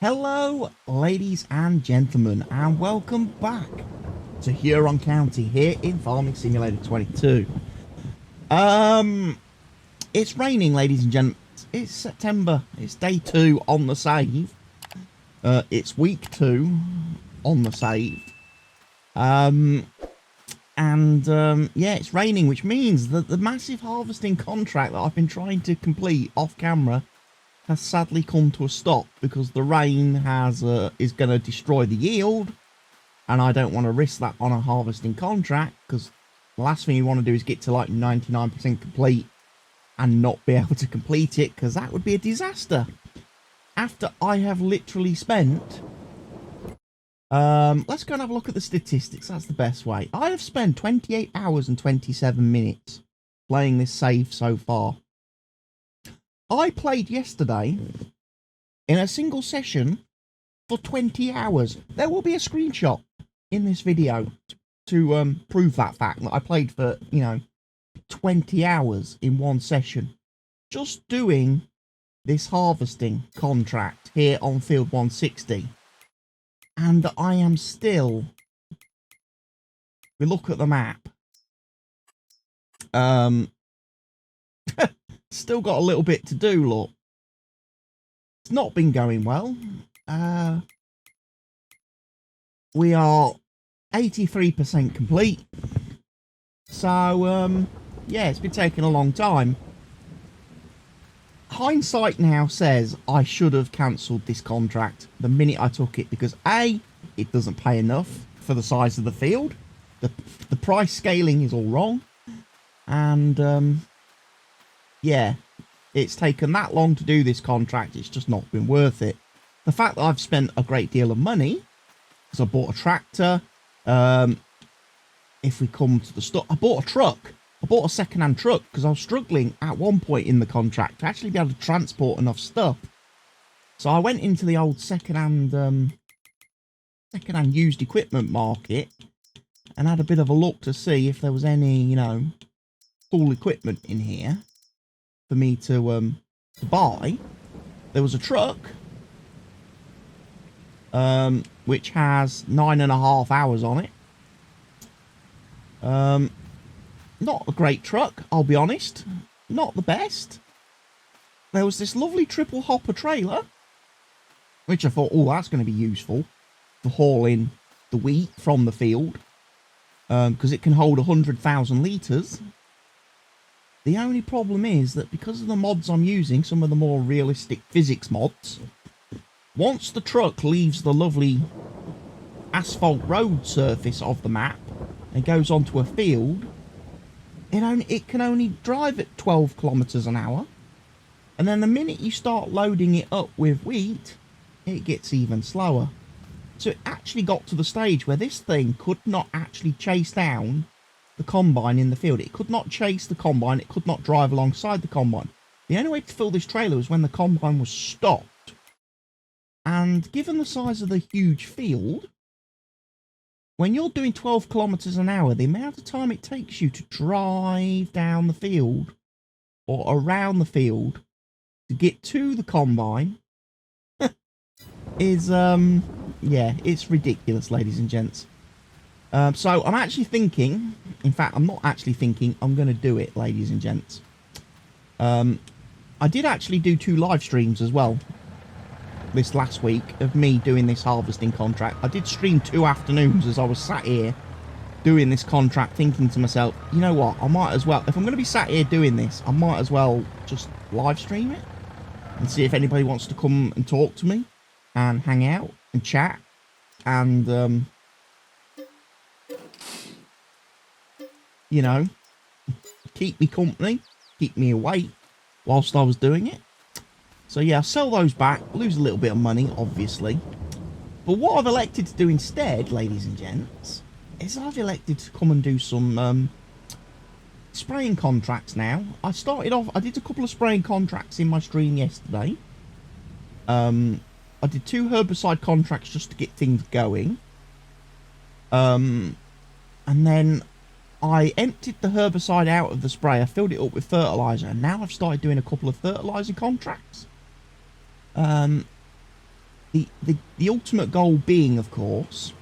Hello, ladies and gentlemen, and welcome back to Huron County here in Farming Simulator 22. It's raining, ladies and gentlemen. It's September. It's day 2 on the save. It's week 2 on the save. Yeah, it's raining, which means that the massive harvesting contract that I've been trying to complete off camera has sadly come to a stop because the rain is going to destroy the yield, and I don't want to risk that on a harvesting contract because the last thing you want to do is get to like 99% complete and not be able to complete it, because that would be a disaster after I have literally spent let's go and have a look at the statistics. That's the best way. I have spent 28 hours and 27 minutes playing this save so far. I played yesterday in a single session for 20 hours. There will be a screenshot in this video to prove that fact, that I played for, 20 hours in one session. Just doing this harvesting contract here on field 160. And I am still, we look at the map, still got a little bit to do, look. It's not been going well. We are 83% complete. So, yeah, it's been taking a long time. Hindsight now says I should have cancelled this contract the minute I took it, because A, it doesn't pay enough for the size of the field. The price scaling is all wrong. And, yeah, it's taken that long to do this contract. It's just not been worth it. The fact that I've spent a great deal of money, because I bought a tractor. If we come to the stuff, I bought a truck. I bought a second-hand truck because I was struggling at one point in the contract to actually be able to transport enough stuff. So I went into the old second-hand used equipment market and had a bit of a look to see if there was any, cool equipment in here for me to buy. There was a truck, which has 9.5 hours on it. Not a great truck, I'll be honest. Not the best. There was this lovely triple hopper trailer, which I thought, oh, that's going to be useful for hauling the wheat from the field, because it can hold 100,000 litres. The only problem is that because of the mods I'm using, some of the more realistic physics mods, once the truck leaves the lovely asphalt road surface of the map and goes onto a field, it can only drive at 12 kilometers an hour. And then the minute you start loading it up with wheat, it gets even slower. So it actually got to the stage where this thing could not actually chase down the combine in the field. It could not chase the combine. It could not drive alongside the combine. The only way to fill this trailer was when the combine was stopped. And given the size of the huge field, when you're doing 12 kilometers an hour, the amount of time it takes you to drive down the field or around the field to get to the combine is, yeah, it's ridiculous, ladies and gents. So I'm actually thinking, in fact, I'm not actually thinking, I'm going to do it, ladies and gents. I did actually do 2 live streams as well this last week of me doing this harvesting contract. I did stream 2 afternoons as I was sat here doing this contract, thinking to myself, you know what, I might as well, if I'm going to be sat here doing this, I might as well just live stream it and see if anybody wants to come and talk to me and hang out and chat and keep me company, keep me awake whilst I was doing it. So yeah, I'll sell those back, lose a little bit of money, obviously. But what I've elected to do instead, ladies and gents, is I've elected to come and do some spraying contracts now. I did a couple of spraying contracts in my stream yesterday. I did 2 herbicide contracts just to get things going. And then I emptied the herbicide out of the sprayer, filled it up with fertilizer, and now I've started doing a couple of fertilizer contracts. The ultimate goal being, of course,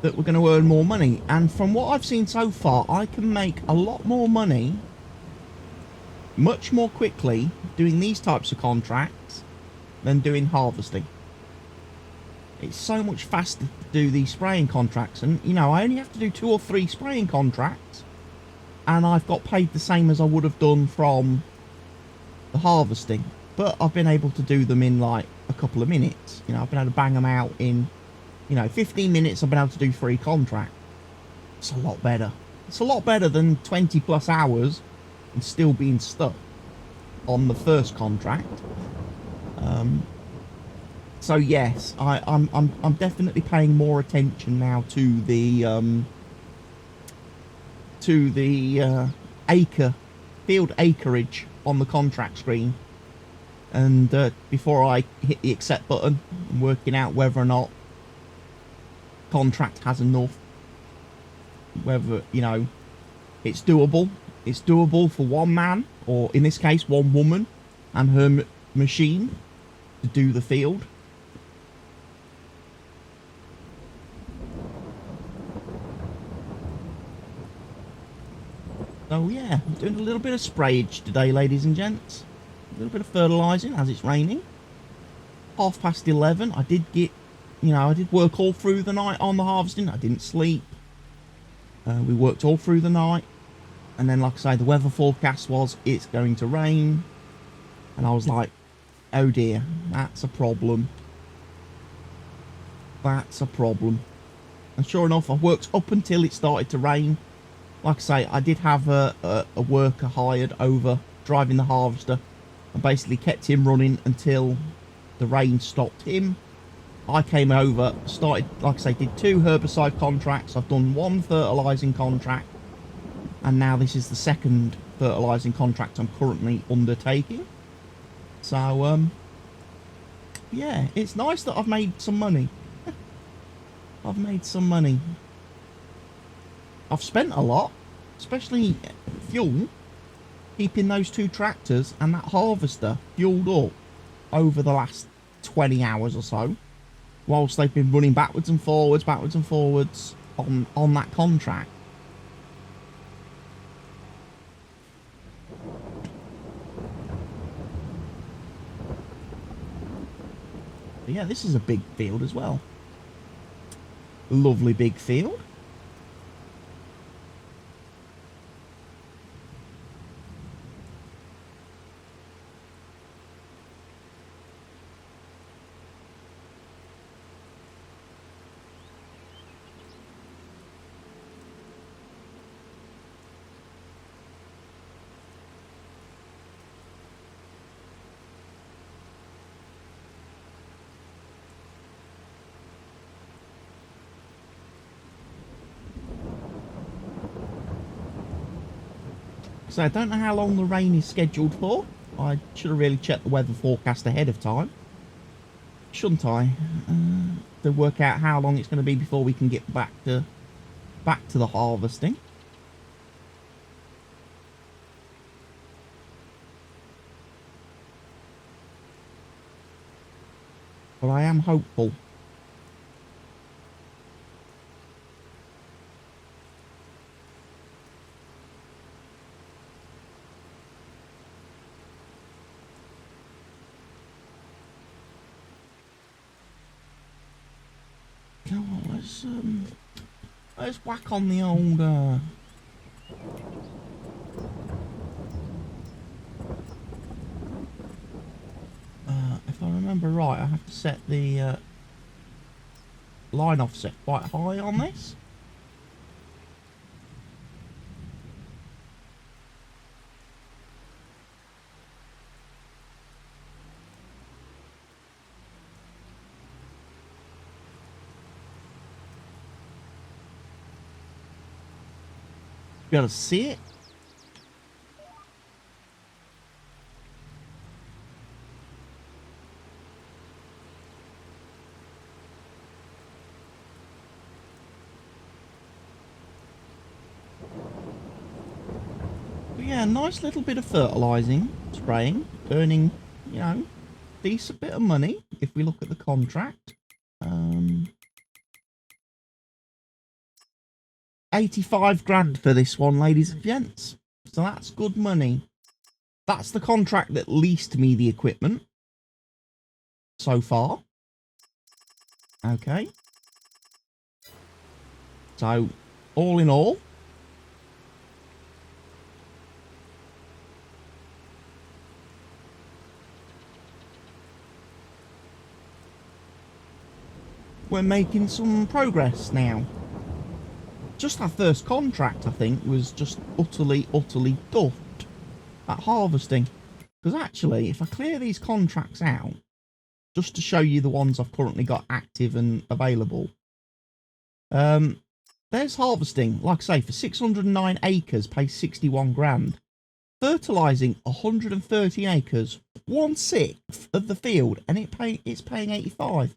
that we're going to earn more money. And from what I've seen so far, I can make a lot more money much more quickly doing these types of contracts than doing harvesting. It's so much faster to do these spraying contracts, and you know, I only have to do 2 or 3 spraying contracts and I've got paid the same as I would have done from the harvesting, but I've been able to do them in like a couple of minutes. You know, I've been able to bang them out in, you know, 15 minutes. I've been able to do 3 contracts. It's a lot better. It's a lot better than 20 plus hours and still being stuck on the first contract. So yes, I'm definitely paying more attention now to the field acreage on the contract screen, and before I hit the accept button, I'm working out whether or not contract has enough, whether, you know, it's doable. It's doable for one man, or in this case one woman and her machine, to do the field. So yeah, I'm doing a little bit of sprayage today, ladies and gents. A little bit of fertilising as it's raining. 11:30. I did get, you know, I did work all through the night on the harvesting. I didn't sleep. We worked all through the night. And then, like I say, the weather forecast was it's going to rain. And I was like, oh dear, that's a problem. That's a problem. And sure enough, I worked up until it started to rain. Like I say, I did have a worker hired over driving the harvester, and basically kept him running until the rain stopped him. I came over, started, like I say, did 2 herbicide contracts. I've done 1 fertilising contract, and now this is the 2nd fertilising contract I'm currently undertaking. So, yeah, it's nice that I've made some money. I've made some money. I've spent a lot, especially fuel, keeping those 2 tractors and that harvester fueled up over the last 20 hours or so, whilst they've been running backwards and forwards on that contract. But yeah, this is a big field as well. Lovely big field. So I don't know how long the rain is scheduled for. I should have really checked the weather forecast ahead of time, shouldn't I? To work out how long it's going to be before we can get back to the harvesting. But I am hopeful. Come on, let's whack on the old if I remember right, I have to set the line offset quite high on this. Be able to see it. But But yeah, nice little bit of fertilising, spraying, earning, you know, decent bit of money if we look at the contract. 85 grand for this one, ladies and gents. So that's good money. That's the contract that leased me the equipment so far. Okay. So, all in all, we're making some progress now. Just our first contract, I think, was just utterly duffed at harvesting. Because actually, if I clear these contracts out, just to show you the ones I've currently got active and available, there's harvesting, like I say, for 609 acres, pays 61 grand. Fertilising 130 acres, 1/6 of the field, and it's paying 85.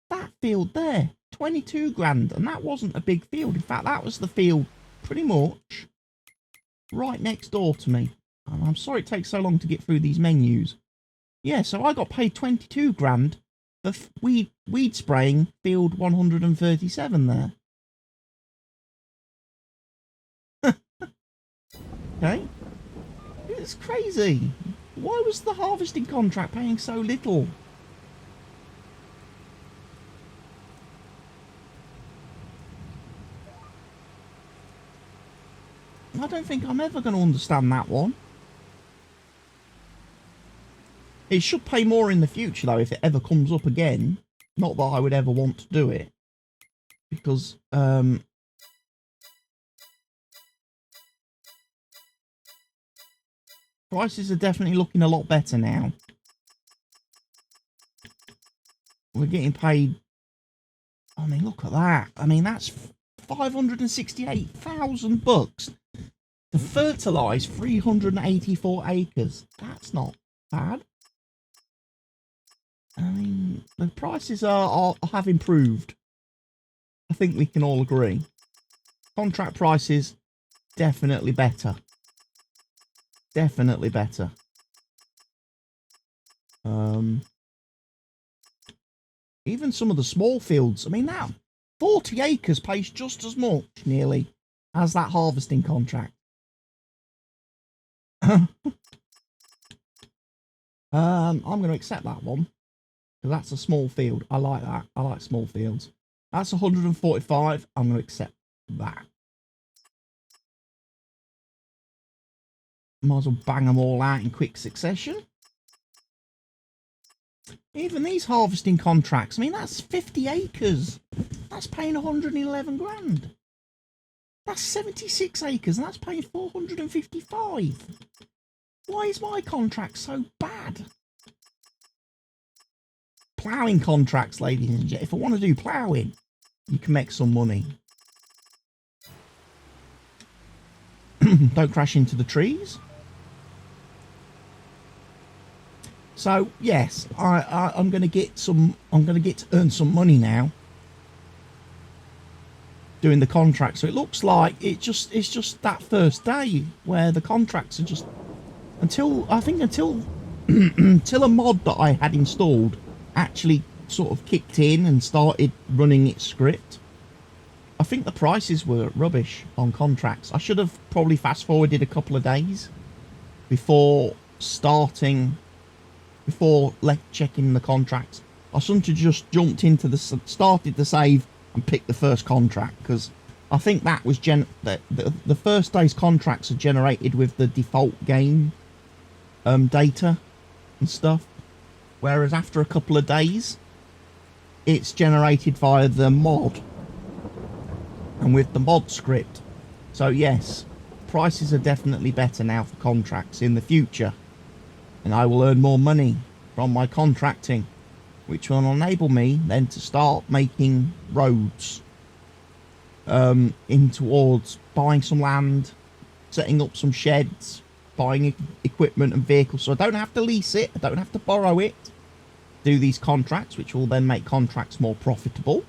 That field there, 22 grand, and that wasn't a big field. In fact, that was the field pretty much right next door to me. And I'm sorry it takes so long to get through these menus. Yeah, so I got paid 22 grand for weed spraying field 137 there. Okay. It's crazy. Why was the harvesting contract paying so little? I don't think I'm ever going to understand that one. It should pay more in the future, though, if it ever comes up again. Not that I would ever want to do it. Because, prices are definitely looking a lot better now. We're getting paid... I mean, look at that. I mean, that's 568,000 bucks to fertilise 384 acres. That's not bad. I mean, the prices have improved. I think we can all agree. Contract prices, definitely better. Definitely better. Even some of the small fields. I mean, now 40 acres pays just as much, nearly, as that harvesting contract. I'm going to accept that one. Because that's a small field. I like that. I like small fields. That's 145. I'm going to accept that. Might as well bang them all out in quick succession. Even these harvesting contracts. I mean, that's 50 acres. That's paying 111 grand. That's 76 acres and that's paying 455. Why is my contract so bad? Ploughing contracts, ladies and gentlemen. If I want to do ploughing, you can make some money. Don't crash into the trees. So yes, I'm going to get some. I'm going to get to earn some money now. Doing the contract, so it looks like it's just that first day where the contracts are just until until a mod that I had installed actually sort of kicked in and started running its script. I think the prices were rubbish on contracts. I should have probably fast forwarded a couple of days before starting, before checking the contracts. I shouldn't have just jumped into started the save and picked the first contract, because I think that was the first day's contracts are generated with the default game data and stuff, whereas after a couple of days it's generated via the mod and with the mod script. So yes, prices are definitely better now for contracts in the future, and I will earn more money from my contracting, which will enable me then to start making roads in towards buying some land, setting up some sheds, buying equipment and vehicles, so I don't have to lease it, I don't have to borrow it, do these contracts, which will then make contracts more profitable.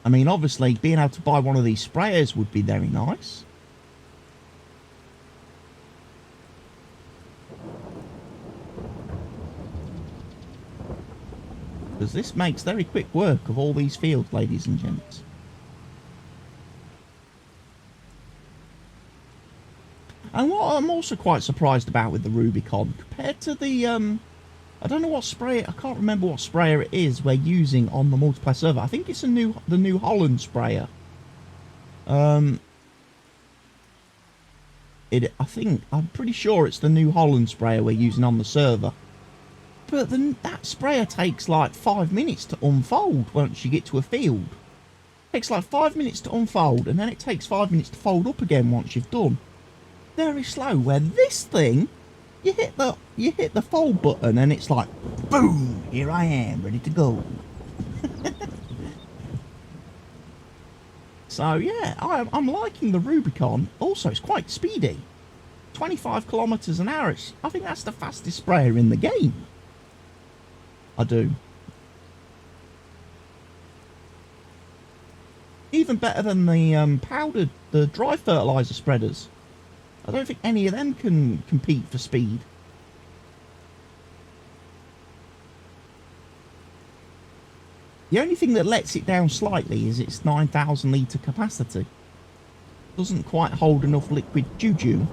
I mean, obviously being able to buy one of these sprayers would be very nice, Because this makes very quick work of all these fields, ladies and gents. And what I'm also quite surprised about with the Rubicon, compared to the, I don't know what sprayer, I can't remember what sprayer it is we're using on the multiplayer server. I think it's the New Holland sprayer. I'm pretty sure it's the New Holland sprayer we're using on the server. But that sprayer takes like 5 minutes to unfold once you get to a field. It takes like 5 minutes to unfold, and then it takes 5 minutes to fold up again once you've done. Very slow. Where this thing, you hit the fold button, and it's like, boom! Here I am, ready to go. So yeah, I'm liking the Rubicon. Also, it's quite speedy. 25 kilometers an hour. I think that's the fastest sprayer in the game. I do. Even better than the the dry fertilizer spreaders. I don't think any of them can compete for speed. The only thing that lets it down slightly is its 9,000 litre capacity. Doesn't quite hold enough liquid juju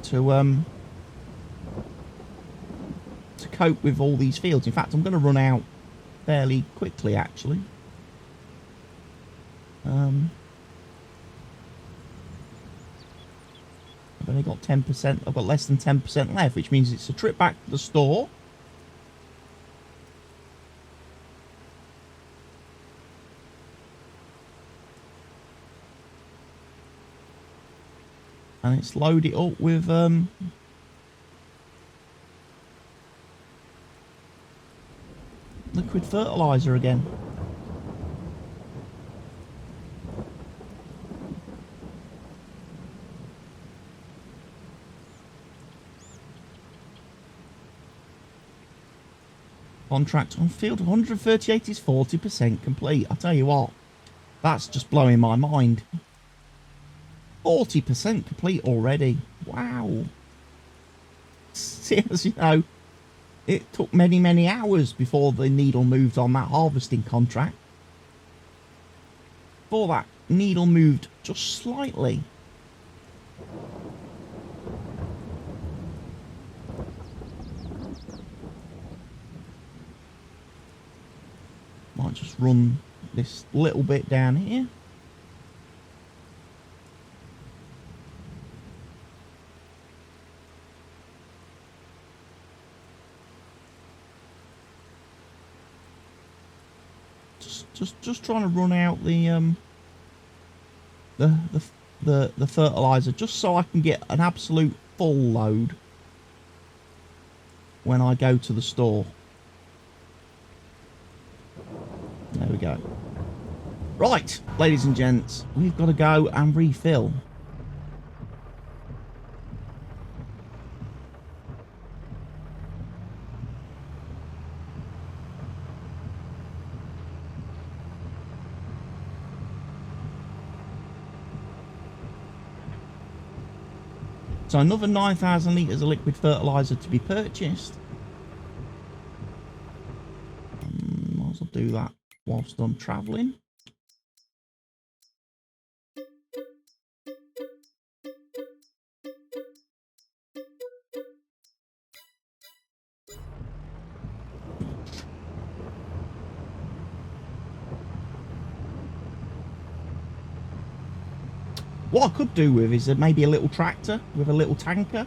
to cope with all these fields. In fact, I'm going to run out fairly quickly, actually. I've only got 10%. I've got less than 10% left, which means it's a trip back to the store. And it's load it up with liquid fertilizer again. Contract on field 138 is 40% complete. I tell you what, that's just blowing my mind. 40% complete already. Wow. As you know, it took many, many hours before the needle moved on that harvesting contract. Before that needle moved just slightly. Might just run this little bit down here. Just trying to run out the fertilizer just so I can get an absolute full load when I go to the store. There we go. Right, ladies and gents, we've got to go and refill. So another 9,000 litres of liquid fertiliser to be purchased. Might as well do that whilst I'm travelling. What I could do with is maybe a little tractor with a little tanker,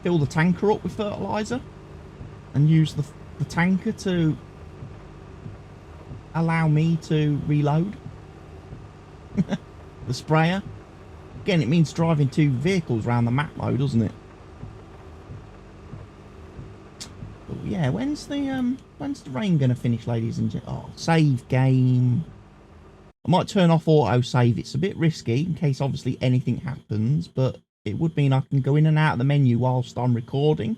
fill the tanker up with fertiliser and use the tanker to allow me to reload the sprayer. Again, it means driving two vehicles around the map though, doesn't it? But yeah, when's the rain going to finish, ladies and gentlemen? Oh, save game. I might turn off auto save. It's a bit risky in case obviously anything happens, but it would mean I can go in and out of the menu whilst I'm recording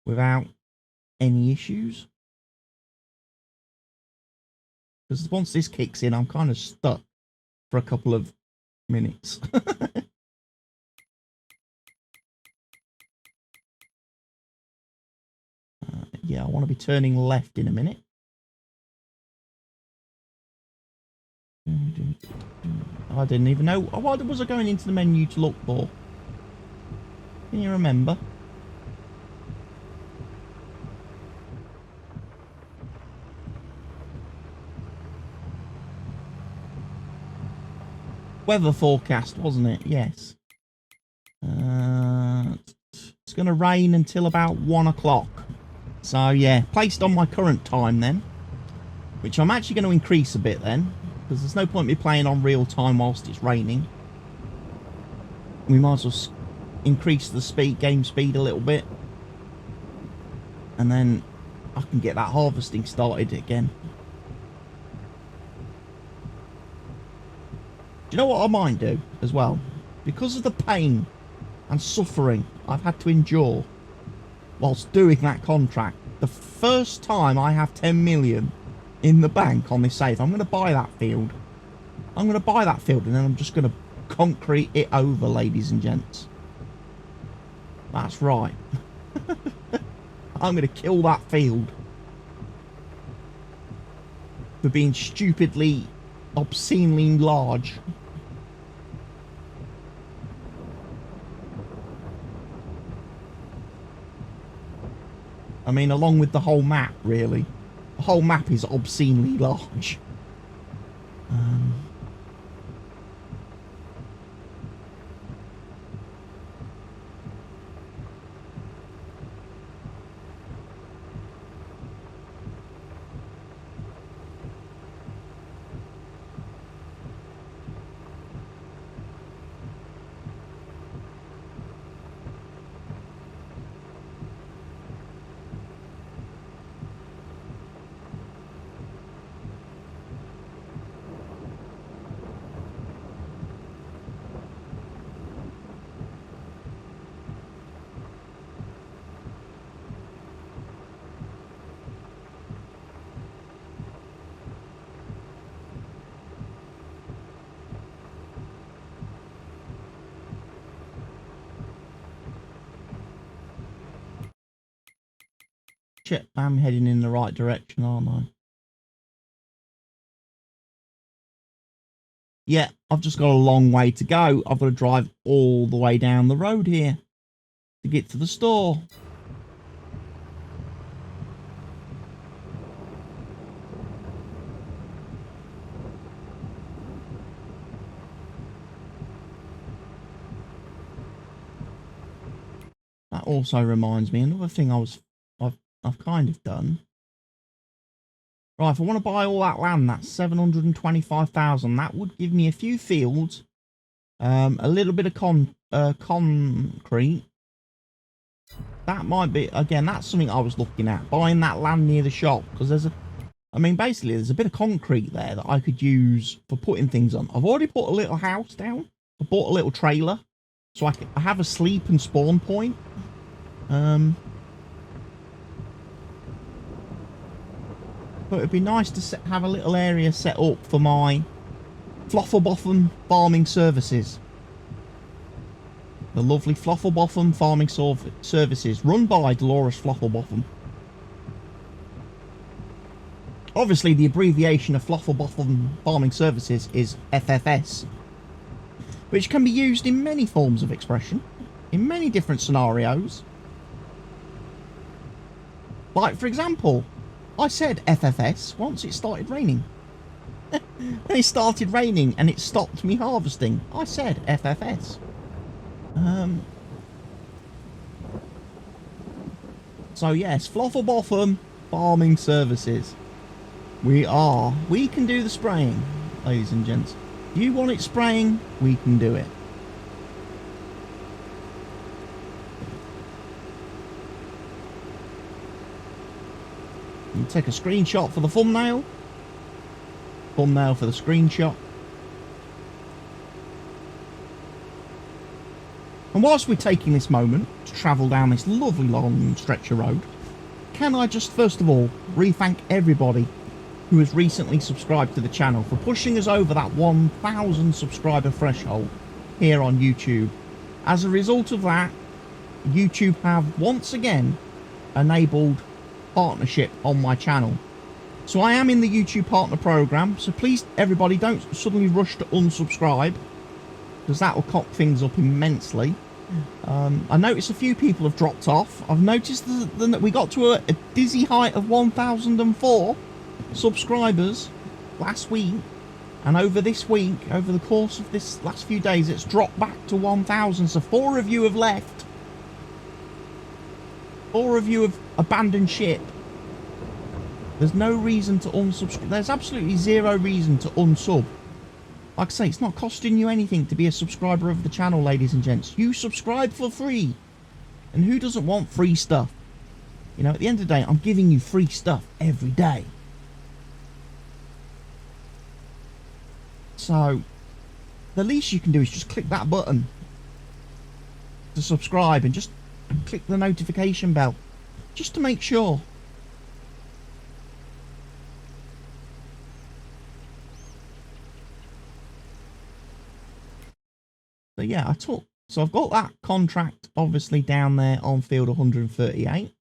without any issues. Because once this kicks in, I'm kind of stuck for a couple of minutes. Yeah, I want to be turning left in a minute. I didn't even know. What was I going into the menu to look for? Can you remember? Weather forecast, wasn't it? Yes. It's going to rain until about 1 o'clock. So, yeah, placed on my current time then. Which I'm actually going to increase a bit then. Because there's no point me playing on real time whilst it's raining. We might as well increase the game speed a little bit. And then I can get that harvesting started again. Do you know what I might do as well? Because of the pain and suffering I've had to endure whilst doing that contract, the first time I have 10 million in the bank on this save, I'm going to buy that field. I'm going to buy that field and then I'm just going to concrete it over, ladies and gents. That's right. I'm going to kill that field for being stupidly, obscenely large. I mean, along with the whole map, really. The whole map is obscenely large. Shit, I'm heading in the right direction, aren't I? Yeah, I've just got a long way to go. I've got to drive all the way down the road here to get to the store. That also reminds me, another thing I've kind of done. Right, if I want to buy all that land, that's 725,000. That would give me a few fields, a little bit of concrete. That might be, again, that's something I was looking at, buying that land near the shop, because basically there's a bit of concrete there that I could use for putting things on. I've already put a little house down. I bought a little trailer, so I have a sleep and spawn point. But it'd be nice to have a little area set up for my Floffelbotham farming services. The lovely Floffelbotham farming services, run by Dolores Floffelbotham. Obviously, the abbreviation of Floffelbotham farming services is FFS, which can be used in many forms of expression, in many different scenarios. Like, for example, I said FFS once it started raining. When it started raining and it stopped me harvesting, I said FFS. So yes, Floffelbotham farming services. We can do the spraying, ladies and gents. If you want it spraying, we can do it. You take a screenshot for the thumbnail. Thumbnail for the screenshot. And whilst we're taking this moment to travel down this lovely long stretch of road, can I just first of all re-thank everybody who has recently subscribed to the channel for pushing us over that 1,000 subscriber threshold here on YouTube. As a result of that, YouTube have once again enabled partnership on my channel. So I am in the YouTube partner program, so please everybody don't suddenly rush to unsubscribe, because that will cock things up immensely. I noticed a few people have dropped off. I've noticed that we got to a dizzy height of 1,004 subscribers last week, and over this week, over the course of this last few days, it's dropped back to 1,000. So 4 of you have left. 4 of you have abandoned ship. There's no reason to unsubscribe. There's absolutely zero reason to unsub. Like I say, it's not costing you anything to be a subscriber of the channel, ladies and gents. You subscribe for free. And who doesn't want free stuff? You know, at the end of the day, I'm giving you free stuff every day. So, the least you can do is just click that button to subscribe and just click the notification bell. Just to make sure. So yeah, so I've got that contract obviously down there on field 138.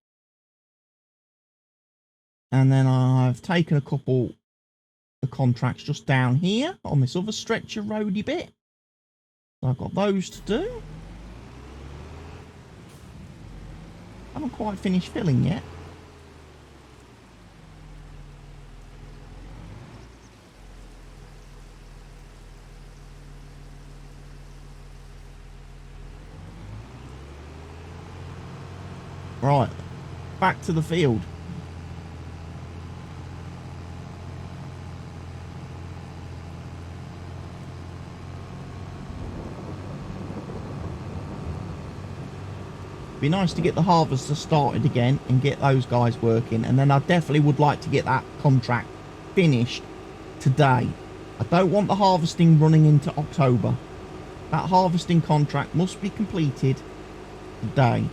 And then I've taken a couple of contracts just down here on this other stretch of roady bit. So I've got those to do. I haven't quite finished filling yet. Right, back to the field. Be nice to get the harvester started again and get those guys working, and then I definitely would like to get that contract finished today. I don't want the harvesting running into October. That harvesting contract must be completed today.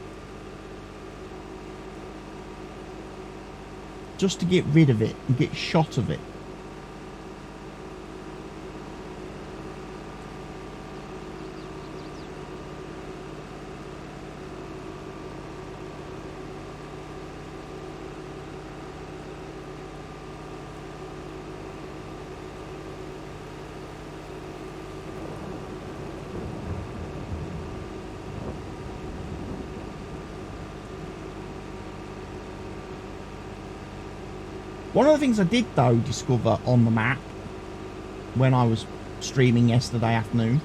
Just to get rid of it and get shot of it. One of the things I did, though, discover on the map when I was streaming yesterday afternoon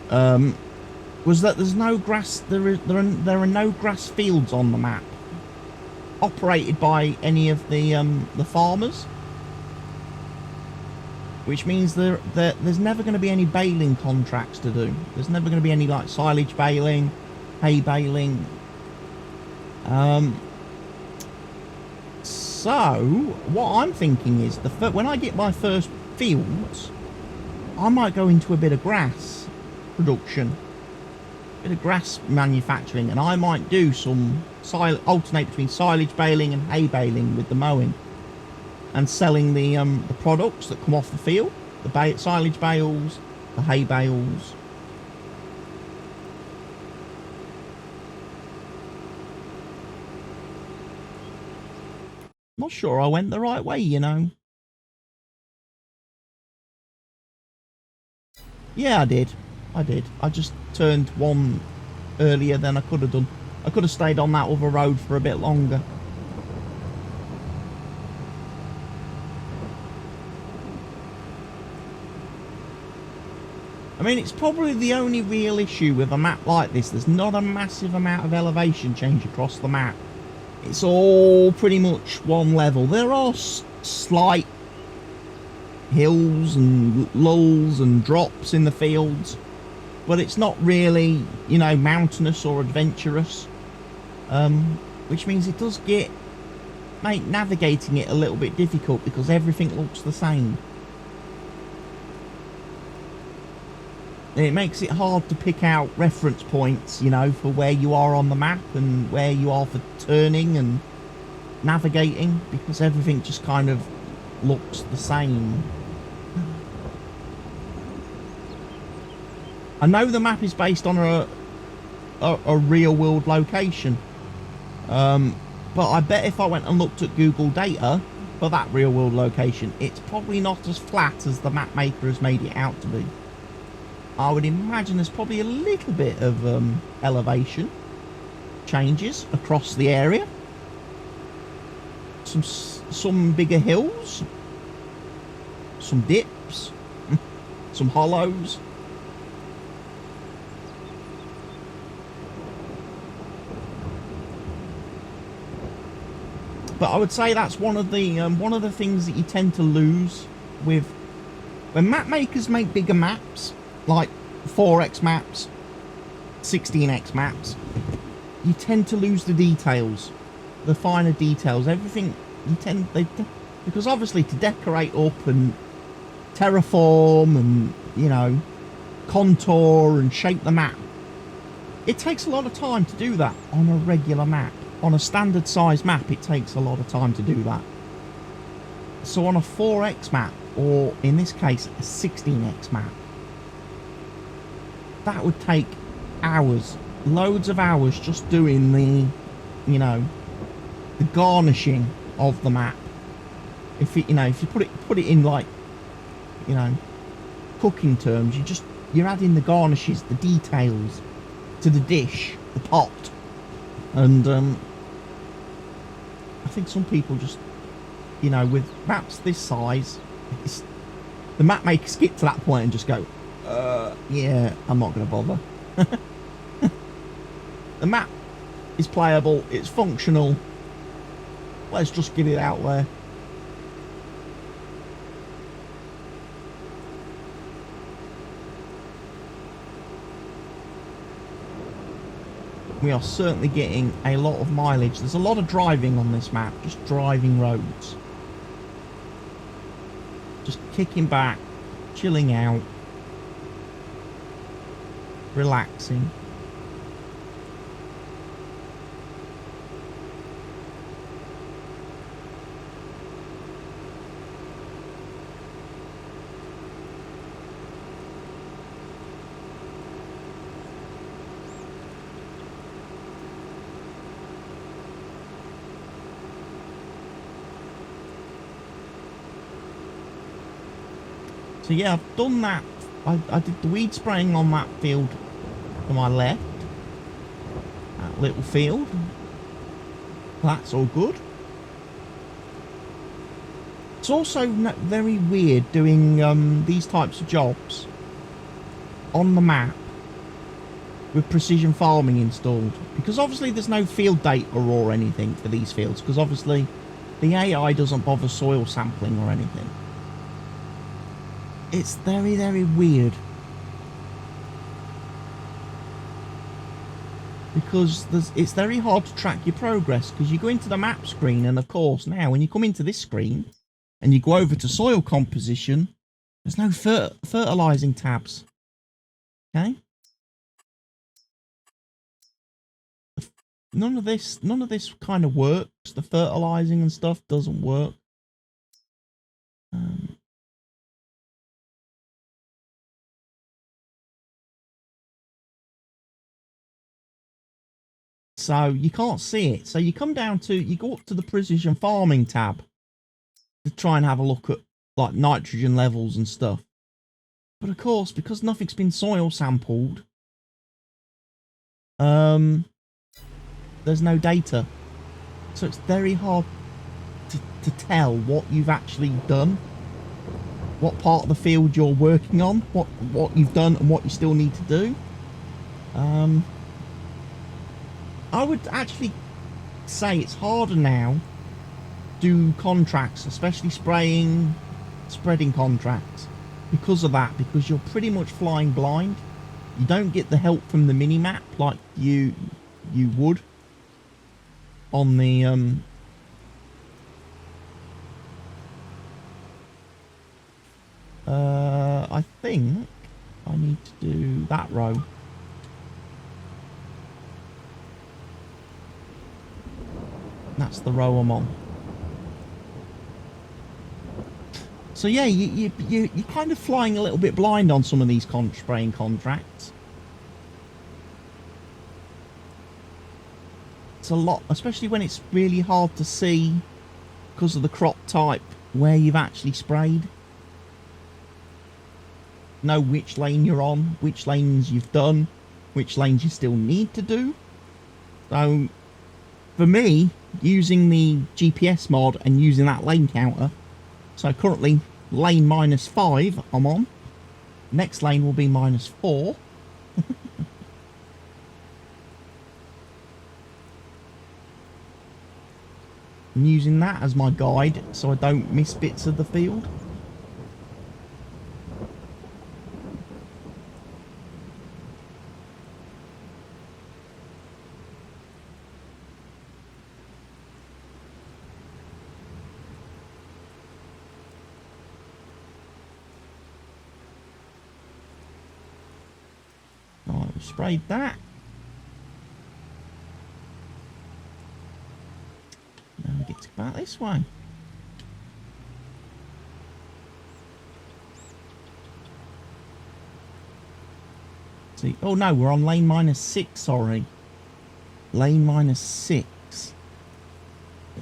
was that there's no grass. There are no grass fields on the map operated by any of the farmers, which means there's never going to be any baling contracts to do. There's never going to be any like silage baling, hay baling. So, what I'm thinking is, when I get my first fields, I might go into a bit of grass production, a bit of grass manufacturing, and I might do some alternate between silage baling and hay baling with the mowing, and selling the products that come off the field, the silage bales, the hay bales. Not sure I went the right way, you know. Yeah, I did. I just turned one earlier than I could have done. I could have stayed on that other road for a bit longer. I mean, it's probably the only real issue with a map like this. There's not a massive amount of elevation change across the map. It's all pretty much one level. There are slight hills and lulls and drops in the fields, but it's not really, you know, mountainous or adventurous, which means it does make navigating it a little bit difficult because everything looks the same. And it makes it hard to pick out reference points, you know, for where you are on the map and where you are for turning and navigating, because everything just kind of looks the same. I know the map is based on a real world location, but I bet if I went and looked at Google data, for that real world location, it's probably not as flat as the map maker has made it out to be. I would imagine there's probably a little bit of elevation changes across the area. Some bigger hills, some dips, some hollows. But I would say that's one of the things that you tend to lose with when map makers make bigger maps, like 4x maps, 16x maps. You tend to lose the details, the finer details, everything. Because obviously to decorate up and terraform and, you know, contour and shape the map, it takes a lot of time to do that on a regular map. On a standard size map, it takes a lot of time to do that. So on a 4x map, or in this case a 16x map, that would take hours, loads of hours, just doing the, you know, the garnishing of the map. If it, you know, if you put it in, like, you know, cooking terms, you're adding the garnishes, the details to the dish, the pot. And I think some people just, you know, with maps this size, the map makers get to that point and just go, yeah, I'm not going to bother. The map is playable, it's functional, let's just get it out there. We are certainly getting a lot of mileage. There's a lot of driving on this map, just driving roads. Just kicking back, chilling out, relaxing. So yeah, I've done that. I did the weed spraying on that field to my left. That little field. That's all good. It's also very weird doing these types of jobs on the map with precision farming installed. Because obviously there's no field data or anything for these fields. Because obviously the AI doesn't bother soil sampling or anything. It's very, very weird. Because it's very hard to track your progress, because you go into the map screen, and of course now when you come into this screen and you go over to soil composition, there's no fertilising tabs. Okay? None of this kind of works. The fertilising and stuff doesn't work. So you can't see it. So you go up to the precision farming tab to try and have a look at like nitrogen levels and stuff. But of course, because nothing's been soil sampled, there's no data. So it's very hard to tell what you've actually done, what part of the field you're working on, what you've done and what you still need to do. I would actually say it's harder now to do contracts, especially spreading contracts, because of that, because you're pretty much flying blind. You don't get the help from the mini-map like you would on the I think I need to do that row. That's the row I'm on. So yeah, you're kind of flying a little bit blind on some of these spraying contracts. It's a lot, especially when it's really hard to see because of the crop type where you've actually sprayed. Know which lane you're on, which lanes you've done, which lanes you still need to do. So for me, using the GPS mod and using that lane counter, so currently lane -5 I'm on. Next lane will be -4. I'm using that as my guide so I don't miss bits of the field. Right, we've sprayed that. Now we get to go back this way. See, oh no, we're on lane -6, sorry. Lane -6.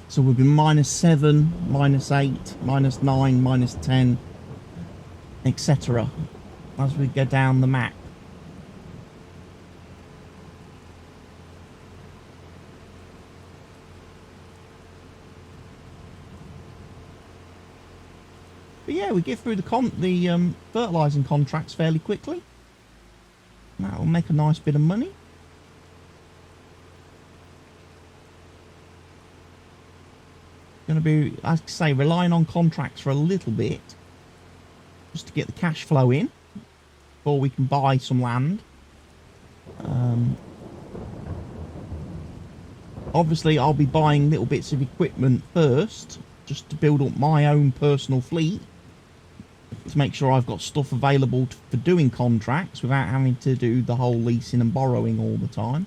So we'll be -7, -8, -9, -10, etc. as we go down the map. But yeah, we get through the fertilising contracts fairly quickly. That'll make a nice bit of money. Going to be, as I say, relying on contracts for a little bit, just to get the cash flow in before we can buy some land. Obviously, I'll be buying little bits of equipment first, just to build up my own personal fleet, to make sure I've got stuff available for doing contracts without having to do the whole leasing and borrowing all the time.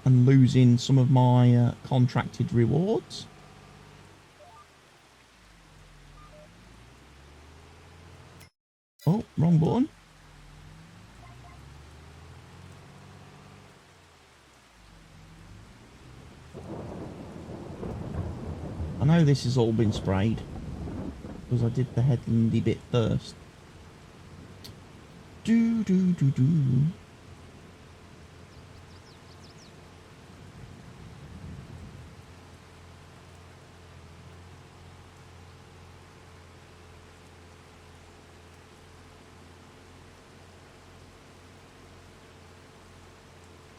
And losing some of my contracted rewards. Oh, wrong button. I know this has all been sprayed because I did the headlandy bit first. Do do do do.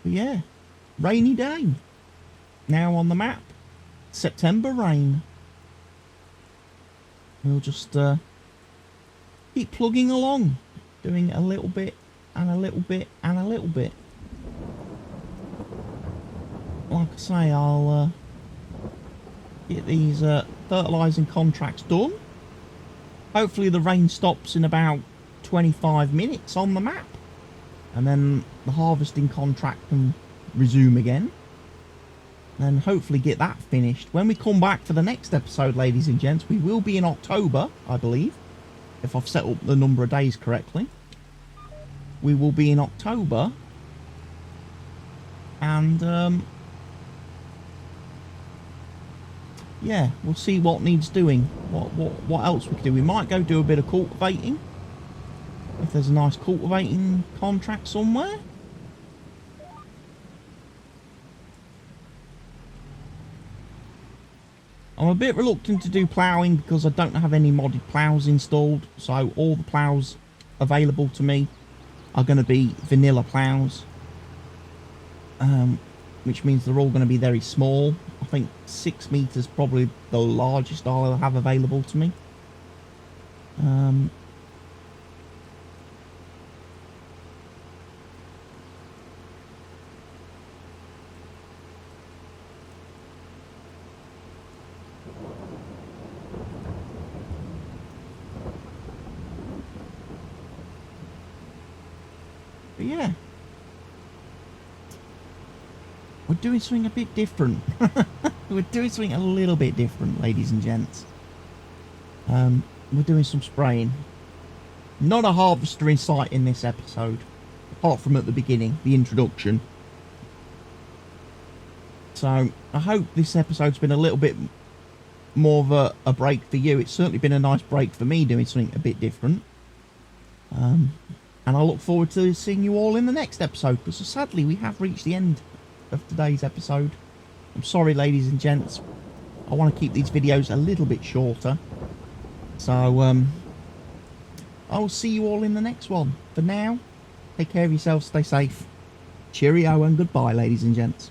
But yeah, rainy day now on the map. September rain. We'll just keep plugging along, doing a little bit and a little bit and a little bit. Like I say, I'll get these fertilising contracts done. Hopefully the rain stops in about 25 minutes on the map, and then the harvesting contract can resume again. And hopefully get that finished. When we come back for the next episode, ladies and gents, we will be in October, I believe, if I've set up the number of days correctly. We will be in October, and yeah, we'll see what needs doing, what else we can do. We might go do a bit of cultivating, if there's a nice cultivating contract somewhere. I'm a bit reluctant to do ploughing because I don't have any modded ploughs installed, so all the ploughs available to me are going to be vanilla ploughs, which means they're all going to be very small. I think 6 meters probably the largest I'll have available to me. But yeah, we're doing something a bit different. We're doing something a little bit different, ladies and gents. We're doing some spraying. Not a harvester in sight in this episode. apart from at the beginning, the introduction. So I hope this episode's been a little bit more of a break for you. It's certainly been a nice break for me doing something a bit different. And I look forward to seeing you all in the next episode, because sadly we have reached the end of today's episode. I'm sorry, ladies and gents. I want to keep these videos a little bit shorter. So I will see you all in the next one. For now, take care of yourselves, stay safe. Cheerio and goodbye, ladies and gents.